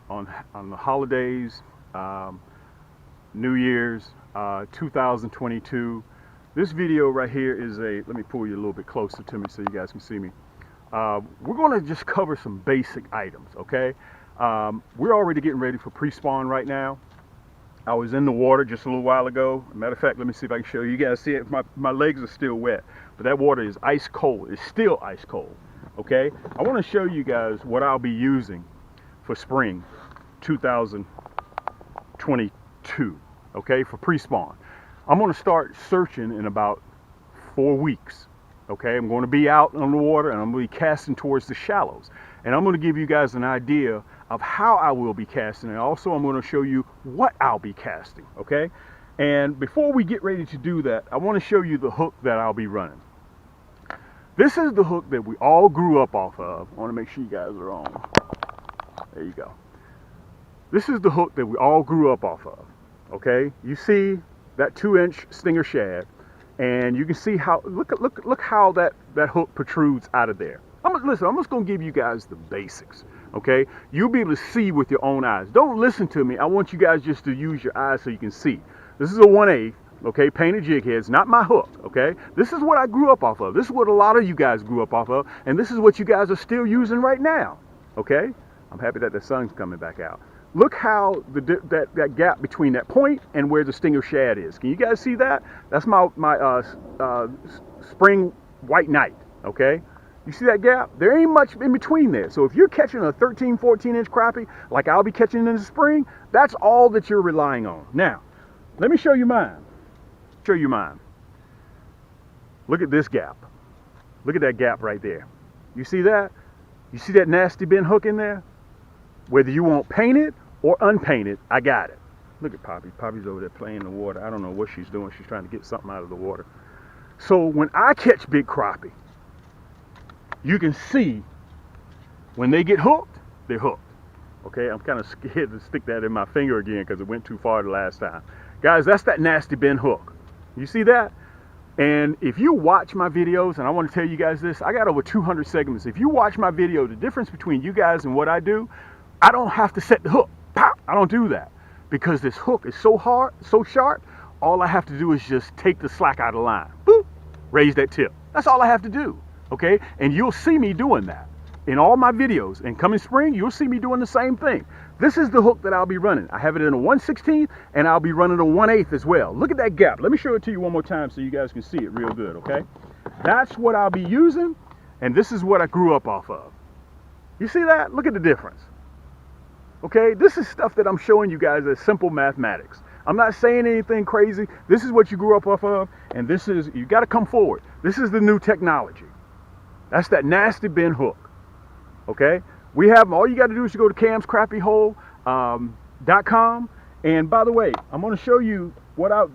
on the holidays, New Year's, 2022. This video right here is let me pull you a little bit closer to me so you guys can see me. We're going to just cover some basic items, okay? We're already getting ready for pre-spawn right now. I was in the water just a little while ago. Matter of fact, let me see if I can show you. You guys see it? My legs are still wet, but that water is ice cold. It's still ice cold, okay? I want to show you guys what I'll be using for spring 2022, okay, for pre-spawn. I'm going to start searching in about 4 weeks, okay? I'm going to be out on the water and I'm going to be casting towards the shallows. And I'm going to give you guys an idea of how I will be casting, and also I'm going to show you what I'll be casting, okay? And before we get ready to do that, I want to show you the hook that I'll be running. This is the hook that we all grew up off of. I want to make sure you guys are on. There you go. This is the hook that we all grew up off of, okay? You see that 2-inch stinger shad, and you can see how, look how that hook protrudes out of there. Listen, I'm just going to give you guys the basics, okay? You'll be able to see with your own eyes. Don't listen to me. I want you guys just to use your eyes so you can see. This is a 1/8, okay, painted jig heads, not my hook, okay? This is what I grew up off of. This is what a lot of you guys grew up off of, and this is what you guys are still using right now, okay? I'm happy that the sun's coming back out. Look how that gap between that point and where the stinger shad is. Can you guys see that? That's my spring white knight, okay? You see that gap? There ain't much in between there. So if you're catching a 13, 14-inch crappie, like I'll be catching in the spring, that's all that you're relying on. Now, let me show you mine. Look at this gap. Look at that gap right there. You see that? You see that nasty bend hook in there? Whether you want painted or unpainted, I got it. Look at Poppy. Poppy's over there playing in the water. I don't know what she's doing. She's trying to get something out of the water. So when I catch big crappie, you can see when they get hooked, they're hooked. Okay, I'm kind of scared to stick that in my finger again because it went too far the last time. Guys, that's that nasty bend hook. You see that? And if you watch my videos, and I want to tell you guys this, I got over 200 segments. If you watch my video, the difference between you guys and what I do, I don't have to set the hook. Pop! I don't do that because this hook is so hard, so sharp, all I have to do is just take the slack out of the line. Boop! Raise that tip. That's all I have to do. Okay, and you'll see me doing that in all my videos, and coming spring you'll see me doing the same thing. This is the hook that I'll be running. I have it in a 1/16 and I'll be running a 1/8 as well. Look at that gap. Let me show it to you one more time so you guys can see it real good. Okay, that's what I'll be using, and this is what I grew up off of. You see that? Look at the difference. Okay, this is stuff that I'm showing you guys as simple mathematics. I'm not saying anything crazy. This is what you grew up off of, and this is, you got to come forward. This is the new technology. That's that nasty bend hook, okay? We have them. All you got to do is you go to camscrappiehole.com. And by the way, I'm going to show you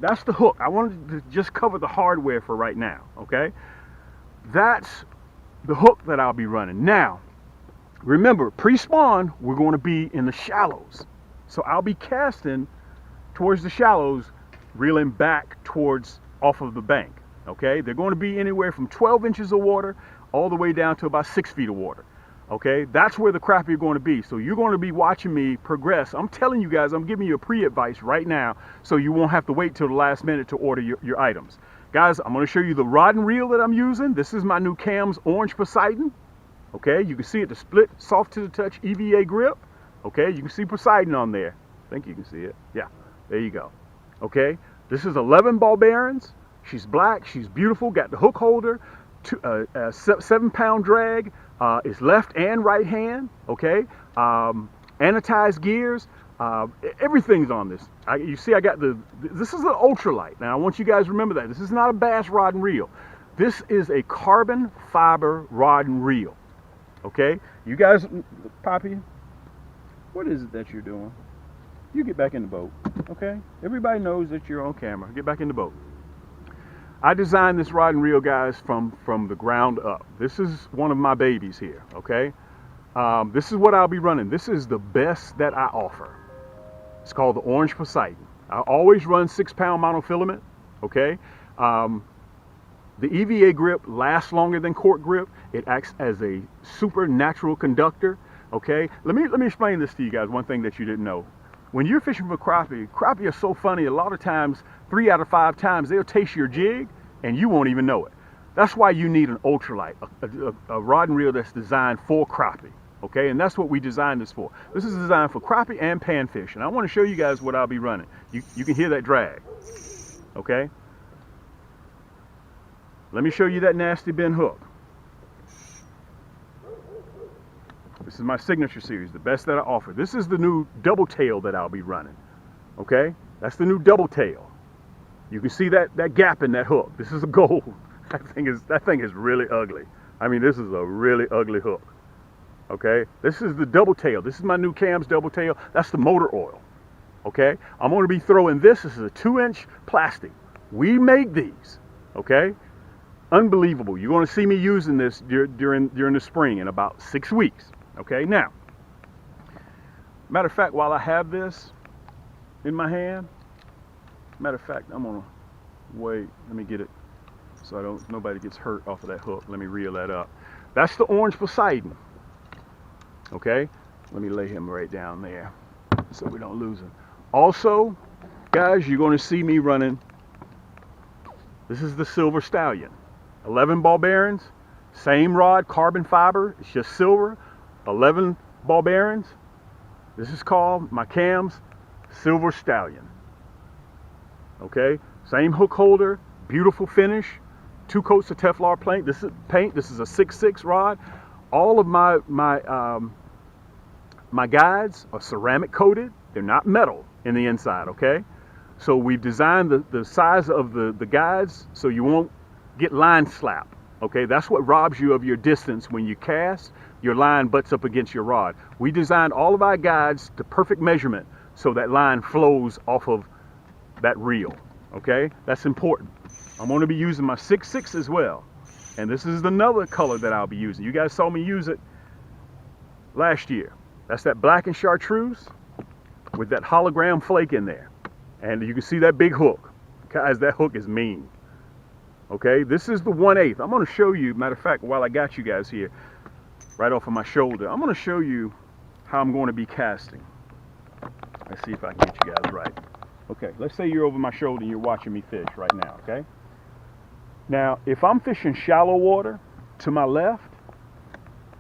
that's the hook. I wanted to just cover the hardware for right now, okay? That's the hook that I'll be running. Now, remember, pre-spawn, we're going to be in the shallows. So I'll be casting towards the shallows, reeling back towards off of the bank, okay? They're going to be anywhere from 12 inches of water all the way down to about 6 feet of water, okay? That's where the crappie are going to be. So you're going to be watching me progress. I'm telling you guys, I'm giving you a pre-advice right now so you won't have to wait till the last minute to order your items. Guys, I'm going to show you the rod and reel that I'm using. This is my new Cam's Orange Poseidon, okay? You can see it, the split, soft to the touch EVA grip, okay? You can see Poseidon on there. I think you can see it. Yeah, there you go, okay? This is 11 ball bearings. She's black, she's beautiful, got the hook holder, a 7-pound drag, it's left and right hand, okay? Anodized gears, everything's on this. You see I got this is an ultralight. Now I want you guys to remember that. This is not a bass rod and reel. This is a carbon fiber rod and reel, okay? You guys, Poppy, what is it that you're doing? You get back in the boat, okay? Everybody knows that you're on camera. Get back in the boat. I designed this rod and reel, guys, from the ground up. This is one of my babies here, okay? This is what I'll be running. This is the best that I offer. It's called the Orange Poseidon. I always run 6-pound monofilament, okay? The EVA grip lasts longer than cork grip. It acts as a supernatural conductor. Okay, let me explain this to you guys. One thing that you didn't know: when you're fishing for crappie are so funny. A lot of times, 3 out of 5 times, they'll taste your jig and you won't even know it. That's why you need an ultralight, a rod and reel that's designed for crappie. Okay, and that's what we designed this for. This is designed for crappie and panfish, and I want to show you guys what I'll be running. You can hear that drag. Okay, let me show you that nasty bend hook. This is my signature series, the best that I offer. This is the new double tail that I'll be running. Okay, that's the new double tail. You can see that gap in that hook. This is a gold. That thing is really ugly. I mean, this is a really ugly hook. Okay, this is the double tail. This is my new Cam's double tail. That's the motor oil. Okay, I'm going to be throwing this. This is a 2-inch plastic. We make these. Okay, unbelievable. You're going to see me using this during the spring in about 6 weeks. Okay, now, matter of fact, while I have this in my hand, matter of fact, I'm gonna wait. Let me get it so nobody gets hurt off of that hook. Let me reel that up. That's the orange Poseidon. Okay, let me lay him right down there so we don't lose him. Also, guys, you're going to see me running. This is the silver Stallion, 11 ball bearings, same rod, carbon fiber. It's just silver, 11 ball bearings. This is called my Cam's silver Stallion. Okay, same hook holder, beautiful finish, 2 coats of Teflon paint. This is paint. This is a 6.6 rod. All of my guides are ceramic coated. They're not metal in the inside. Okay, so we've designed the size of the guides so you won't get line slap. Okay, that's what robs you of your distance when you cast. Your line butts up against your rod. We designed all of our guides to perfect measurement so that line flows off of that reel. Okay, that's important. I'm going to be using my 6.6 as well, and this is another color that I'll be using. You guys saw me use it last year. That's that black and chartreuse with that hologram flake in there, and you can see that big hook. Guys, that hook is mean. Okay, this is the 1/8. I'm going to show you, matter of fact, while I got you guys here, right off of my shoulder, I'm going to show you how I'm going to be casting. Let's see if I can get you guys right. Okay, let's say you're over my shoulder and you're watching me fish right now, okay? Now, if I'm fishing shallow water to my left,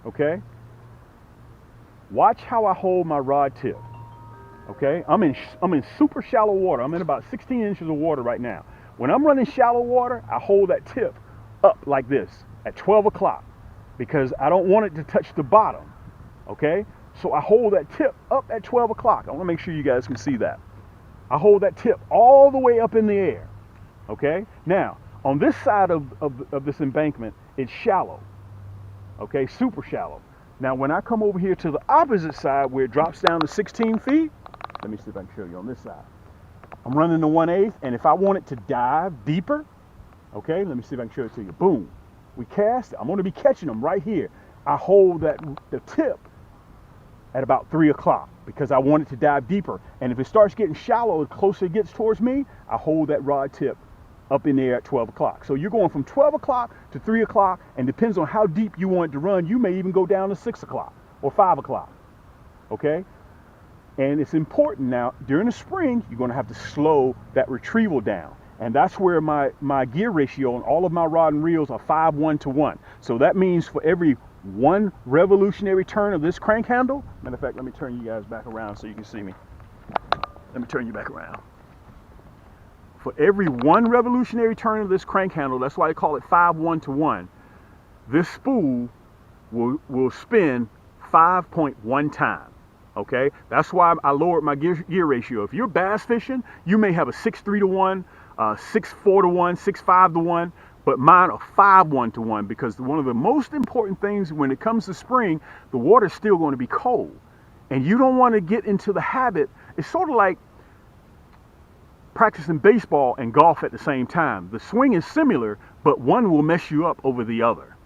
okay, watch how I hold my rod tip, okay? I'm in super shallow water. I'm in about 16 inches of water right now. When I'm running shallow water, I hold that tip up like this at 12 o'clock because I don't want it to touch the bottom, okay? So I hold that tip up at 12 o'clock. I want to make sure you guys can see that. I hold that tip all the way up in the air, okay? Now, on this side of this embankment, it's shallow, okay, super shallow. Now, when I come over here to the opposite side where it drops down to 16 feet, let me see if I can show you on this side. I'm running the 1/8, and if I want it to dive deeper, okay, let me see if I can show it to you. Boom, we cast it. I'm going to be catching them right here. I hold the tip at about 3 o'clock because I want it to dive deeper. And if it starts getting shallow, the closer it gets towards me, I hold that rod tip up in there at 12 o'clock. So you're going from 12 o'clock to 3 o'clock, and depends on how deep you want it to run, you may even go down to 6 o'clock or 5 o'clock, okay? And it's important now, during the spring, you're going to have to slow that retrieval down. And that's where my gear ratio on all of my rod and reels are 5:1 to 1. So that means for every 1 revolutionary turn of this crank handle, matter of fact, let me turn you guys back around so you can see me. Let me turn you back around. For every 1 revolutionary turn of this crank handle, that's why I call it 5:1 to 1, this spool will spin 5.1 times. Okay, that's why I lowered my gear ratio. If you're bass fishing, you may have a 6.3 to 1, 6.4 to 1, 6.5 to 1, but mine are 5:1 to 1 because one of the most important things when it comes to spring, the water's still going to be cold, and you don't want to get into the habit. It's sort of like practicing baseball and golf at the same time. The swing is similar, but one will mess you up over the other.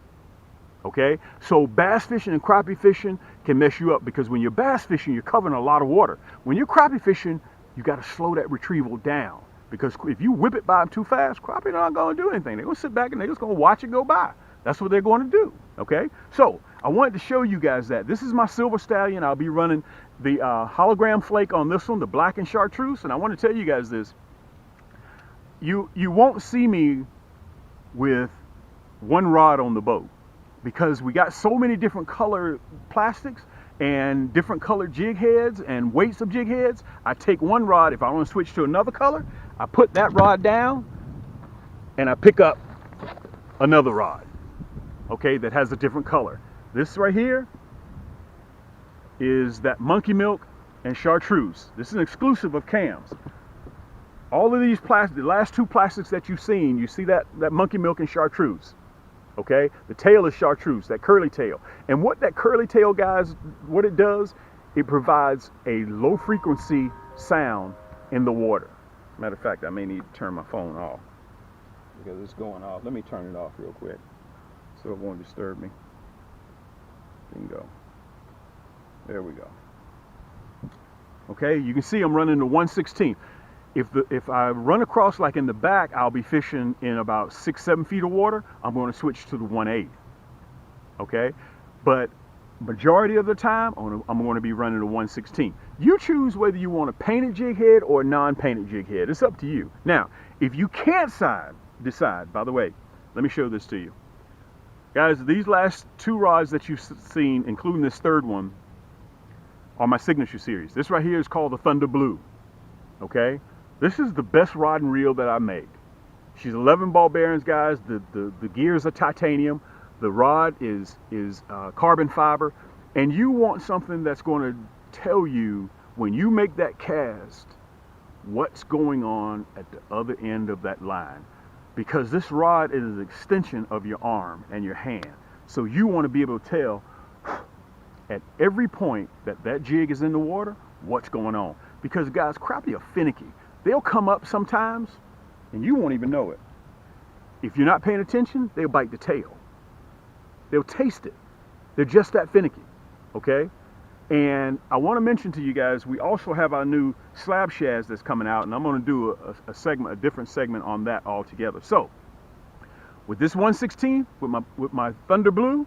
Okay, so bass fishing and crappie fishing can mess you up because when you're bass fishing, you're covering a lot of water. When you're crappie fishing, you got to slow that retrieval down because if you whip it by them too fast, crappie are not going to do anything. They're going to sit back and they're just going to watch it go by. That's what they're going to do. Okay, so I wanted to show you guys that. This is my silver stallion. I'll be running the hologram flake on this one, the black and chartreuse. And I want to tell you guys this. You won't see me with one rod on the boat because we got so many different color plastics and different colored jig heads and weights of jig heads. I take one rod. If I want to switch to another color, I put that rod down and I pick up another rod, okay, that has a different color. This right here is that monkey milk and chartreuse. This is an exclusive of Cam's. All of these plastics, the last two plastics that you've seen, you see that monkey milk and chartreuse. Okay, the tail is chartreuse, that curly tail. And what that curly tail, guys, what it does, it provides a low frequency sound in the water. Matter of fact, I may need to turn my phone off because it's going off. Let me turn it off real quick so it won't disturb me. Bingo. There we go. Okay, you can see I'm running the 1/16. If I run across like in the back, I'll be fishing in about 6-7 feet of water. I'm going to switch to the 1/8. Okay, but majority of the time I'm going to be running the 1/16. You choose whether you want a painted jig head or a non-painted jig head. It's up to you. Now, if you can't decide, by the way, let me show this to you. Guys, these last two rods that you've seen, including this third one, are my signature series. This right here is called the Thunder Blue. Okay? This is the best rod and reel that I make. She's 11 ball bearings, guys. The gears are titanium. The rod is carbon fiber. And you want something that's going to tell you when you make that cast what's going on at the other end of that line. Because this rod is an extension of your arm and your hand. So you want to be able to tell at every point that jig is in the water what's going on. Because guys, crappie are finicky. They'll come up sometimes and you won't even know it. If you're not paying attention, they'll bite the tail. They'll taste it. They're just that finicky, okay? And I want to mention to you guys, we also have our new Slab shads that's coming out, and I'm going to do a different segment on that altogether. So, with this 1/16, with my Thunder Blue,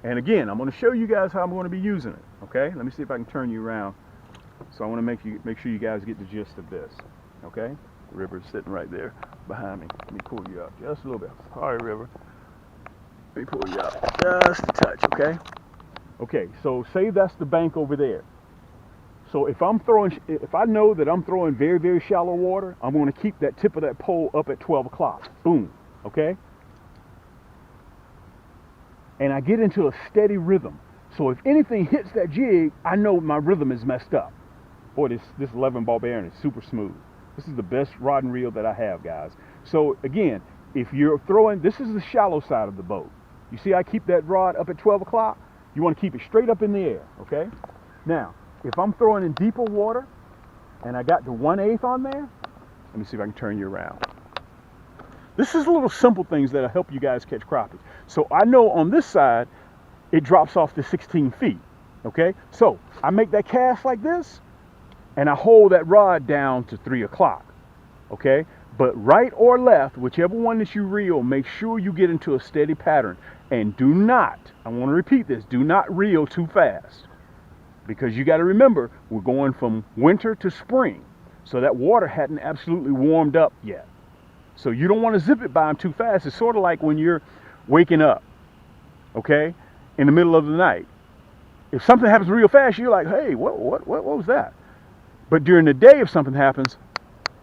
and again, I'm going to show you guys how I'm going to be using it, okay? Let me see if I can turn you around. So I want to make sure you guys get the gist of this, okay? The river's sitting right there behind me. Let me pull you up just a little bit. Sorry, river. Let me pull you up just a touch, okay? Okay, so say that's the bank over there. So if I know that I'm throwing very, very shallow water, I'm going to keep that tip of that pole up at 12 o'clock. Boom, okay? And I get into a steady rhythm. So if anything hits that jig, I know my rhythm is messed up. Boy, this 11 ball bearing is super smooth. This is the best rod and reel that I have, guys. So again, if you're throwing, this is the shallow side of the boat. You see I keep that rod up at 12 o'clock? You want to keep it straight up in the air, okay? Now, if I'm throwing in deeper water and I got the 1/8 on there, let me see if I can turn you around. This is little simple things that'll help you guys catch crappie. So I know on this side, it drops off to 16 feet, okay? So I make that cast like this and I hold that rod down to 3 o'clock, okay? But right or left, whichever one that you reel, make sure you get into a steady pattern. And do not, I want to repeat this, do not reel too fast. Because you got to remember, we're going from winter to spring. So that water hadn't absolutely warmed up yet. So you don't want to zip it by them too fast. It's sort of like when you're waking up, okay, in the middle of the night. If something happens real fast, you're like, hey, what was that? But during the day, if something happens,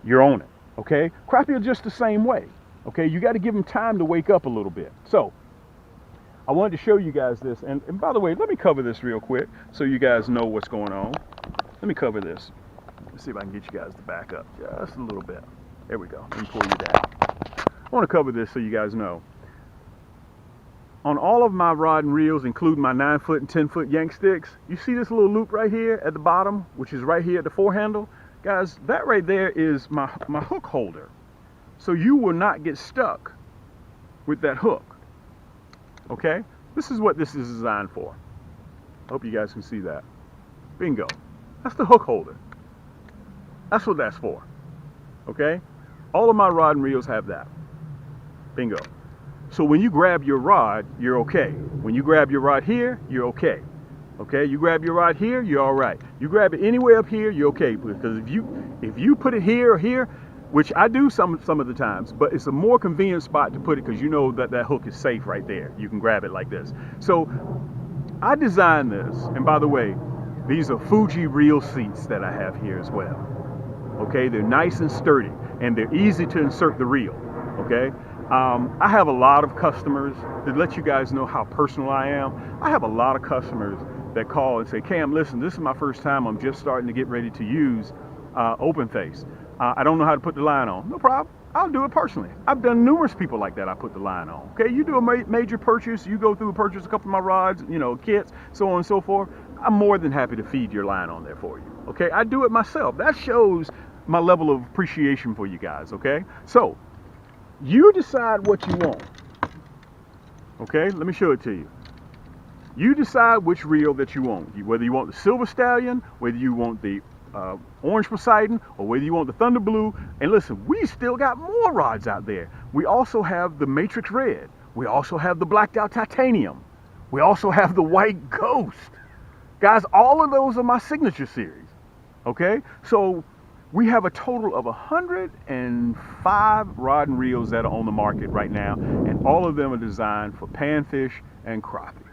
you're on it, okay? Crappie are just the same way, okay? You got to give them time to wake up a little bit. So I wanted to show you guys this, and by the way, let me cover this real quick so you guys know what's going on. Let me cover this. Let's see if I can get you guys to back up just a little bit. There we go. Let me pull you down. I want to cover this so you guys know. On all of my rod and reels, including my 9-foot and 10-foot yank sticks, you see this little loop right here at the bottom, which is right here at the fore handle? Guys, that right there is my hook holder. So you will not get stuck with that hook. Okay? This is what this is designed for. I hope you guys can see that. Bingo. That's the hook holder. That's what that's for. Okay? All of my rod and reels have that. Bingo. So when you grab your rod, you're okay. When you grab your rod here, you're okay. Okay, you grab your rod here, you're all right. You grab it anywhere up here, you're okay. Because if you put it here or here, which I do some of the times, but it's a more convenient spot to put it because you know that hook is safe right there. You can grab it like this. So I designed this, and by the way, these are Fuji reel seats that I have here as well. Okay, they're nice and sturdy, and they're easy to insert the reel. Okay, I have a lot of customers, to let you guys know how personal I am. I have a lot of customers that call and say, Cam, listen, this is my first time. I'm just starting to get ready to use open face. I don't know how to put the line on. No problem. I'll do it personally. I've done numerous people like that. I put the line on. Okay, you do a major purchase, you go through a purchase, a couple of my rods, you know, kits, so on and so forth. I'm more than happy to feed your line on there for you. Okay, I do it myself. That shows my level of appreciation for you guys. Okay, so you decide what you want. Okay, let me show it to you. You decide which reel that you want. Whether you want the Silver Stallion, whether you want the Orange Poseidon, or whether you want the Thunder Blue. And listen, we still got more rods out there. We also have the Matrix Red. We also have the Blacked Out Titanium. We also have the White Ghost. Guys, all of those are my signature series. Okay, so we have a total of 105 rod and reels that are on the market right now, and all of them are designed for panfish and crappie.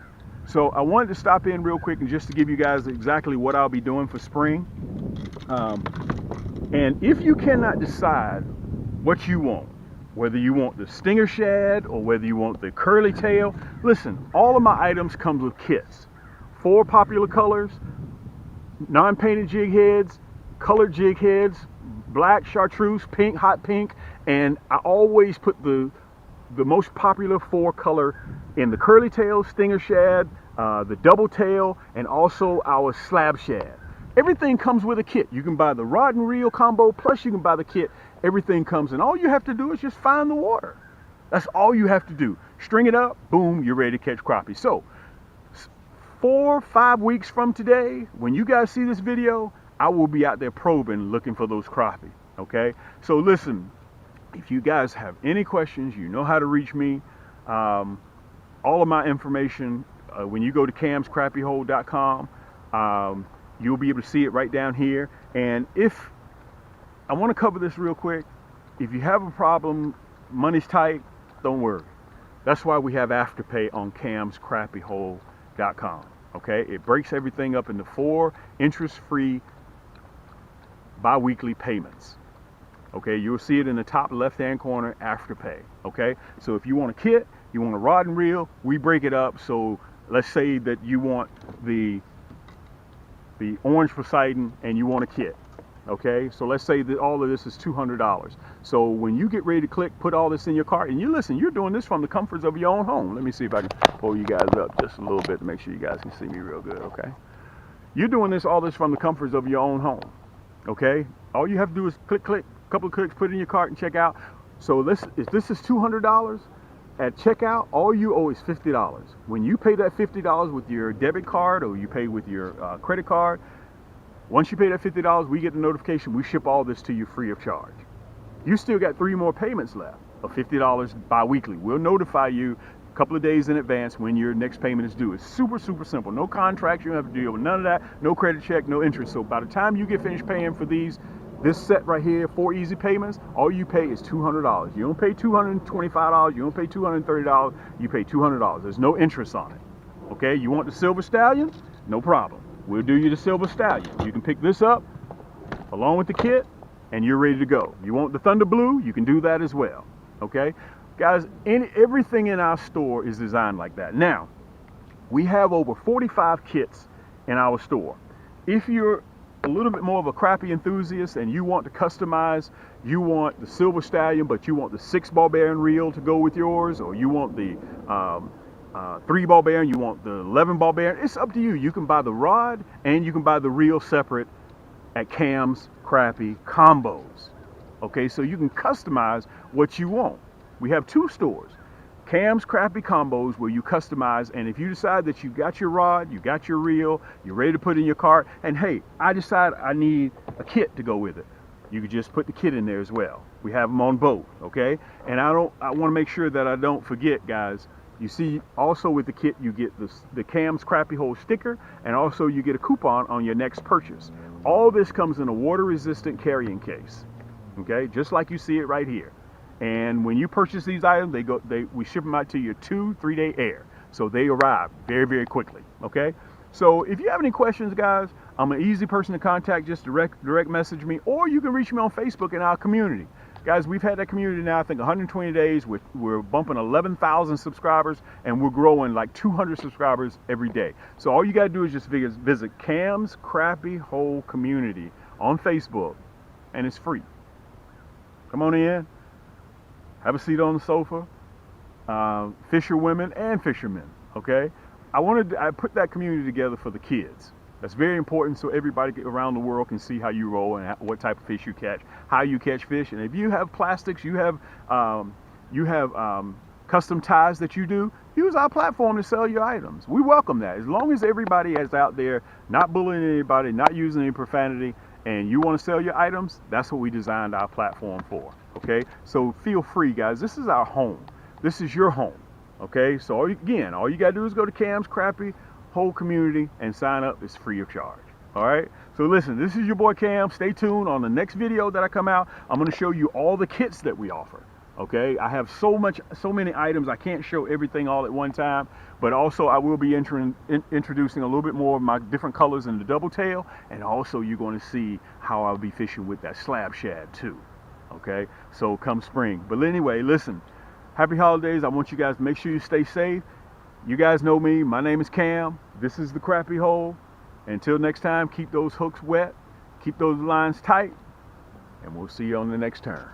So I wanted to stop in real quick and just to give you guys exactly what I'll be doing for spring. And if you cannot decide what you want, whether you want the stinger shad or whether you want the curly tail, listen, all of my items come with kits. 4 popular colors, non-painted jig heads, colored jig heads, black, chartreuse, pink, hot pink, and I always put the most popular 4 color in the curly tail, stinger shad, the double tail, and also our slab shad. Everything comes with a kit. You can buy the rod and reel combo, plus you can buy the kit. Everything comes in. All you have to do is just find the water. That's all you have to do. String it up, boom, you're ready to catch crappie. So 4 or 5 weeks from today, when you guys see this video, I will be out there probing, looking for those crappie. Okay, so listen, if you guys have any questions, you know how to reach me. All of my information, when you go to camscrappiehole.com, you'll be able to see it right down here. And if I want to cover this real quick, if you have a problem, money's tight, don't worry. That's why we have Afterpay on camscrappiehole.com. Okay, it breaks everything up into 4 interest-free bi-weekly payments. Okay, you'll see it in the top left-hand corner, Afterpay. Okay, so if you want a kit, you want a rod and reel, we break it up. So let's say that you want the Orange Poseidon and you want a kit. Okay, so let's say that all of this is $200. So when you get ready to click, put all this in your cart, and you listen, you're doing this from the comforts of your own home. Let me see if I can pull you guys up just a little bit to make sure you guys can see me real good. Okay, you're doing all this from the comforts of your own home. Okay, all you have to do is click, a couple of clicks, put it in your cart and check out. So if this is $200 at checkout, all you owe is $50. When you pay that $50 with your debit card or you pay with your credit card, once you pay that $50, we get the notification, we ship all this to you free of charge. You still got 3 more payments left of $50 bi-weekly. We'll notify you a couple of days in advance when your next payment is due. It's super, super simple. No contracts, you don't have to deal with none of that. No credit check, no interest. So by the time you get finished paying for this set right here, 4 easy payments, all you pay is $200. You don't pay $225, you don't pay $230, you pay $200. There's no interest on it. Okay, you want the Silver Stallion? No problem. We'll do you the Silver Stallion. You can pick this up along with the kit and you're ready to go. You want the Thunder Blue? You can do that as well. Okay, guys, everything in our store is designed like that. Now, we have over 45 kits in our store. If you're a little bit more of a crappie enthusiast and you want to customize, you want the Silver Stallion, but you want the 6 ball bearing reel to go with yours, or you want the 3 ball bearing, you want the 11 ball bearing, it's up to you. You can buy the rod and you can buy the reel separate at Cam's Crappie Combos. Okay, so you can customize what you want. We have 2 stores, Cam's Crappie Combos, where you customize, and if you decide that you got your rod, you got your reel, you're ready to put in your cart, and hey, I decide I need a kit to go with it, you could just put the kit in there as well. We have them on both, okay? And I want to make sure that I don't forget, guys. You see, also with the kit, you get the Cam's Crappie Hole sticker, and also you get a coupon on your next purchase. All this comes in a water-resistant carrying case, okay? Just like you see it right here. And when you purchase these items, we ship them out to your 2-3 day air. So they arrive very, very quickly, okay? So if you have any questions, guys, I'm an easy person to contact. Just direct message me, or you can reach me on Facebook in our community. Guys, we've had that community now, I think 120 days. We're bumping 11,000 subscribers, and we're growing like 200 subscribers every day. So all you got to do is just visit Cam's Crappie Hole Community on Facebook, and it's free. Come on in, have a seat on the sofa. Fisher women and fishermen, okay? I put that community together for the kids. That's very important, so everybody around the world can see how you roll and what type of fish you catch, how you catch fish. And if you have plastics, you have custom ties that you do, use our platform to sell your items. We welcome that. As long as everybody is out there not bullying anybody, not using any profanity, and you want to sell your items, that's what we designed our platform for, okay? So feel free, guys. This is our home. This is your home, okay? So all you got to do is go to Cam's Crappie Hole Community and sign up. It's free of charge, all right? So listen, this is your boy Cam. Stay tuned. On the next video that I come out, I'm going to show you all the kits that we offer, okay? I have so many items. I can't show everything all at one time, but also I will be introducing a little bit more of my different colors in the double tail, and also you're going to see how I'll be fishing with that slab shad too, okay? So come spring. But anyway, listen, happy holidays. I want you guys to make sure you stay safe. You guys know me. My name is Cam. This is the Crappie Hole. Until next time, keep those hooks wet, keep those lines tight, and we'll see you on the next turn.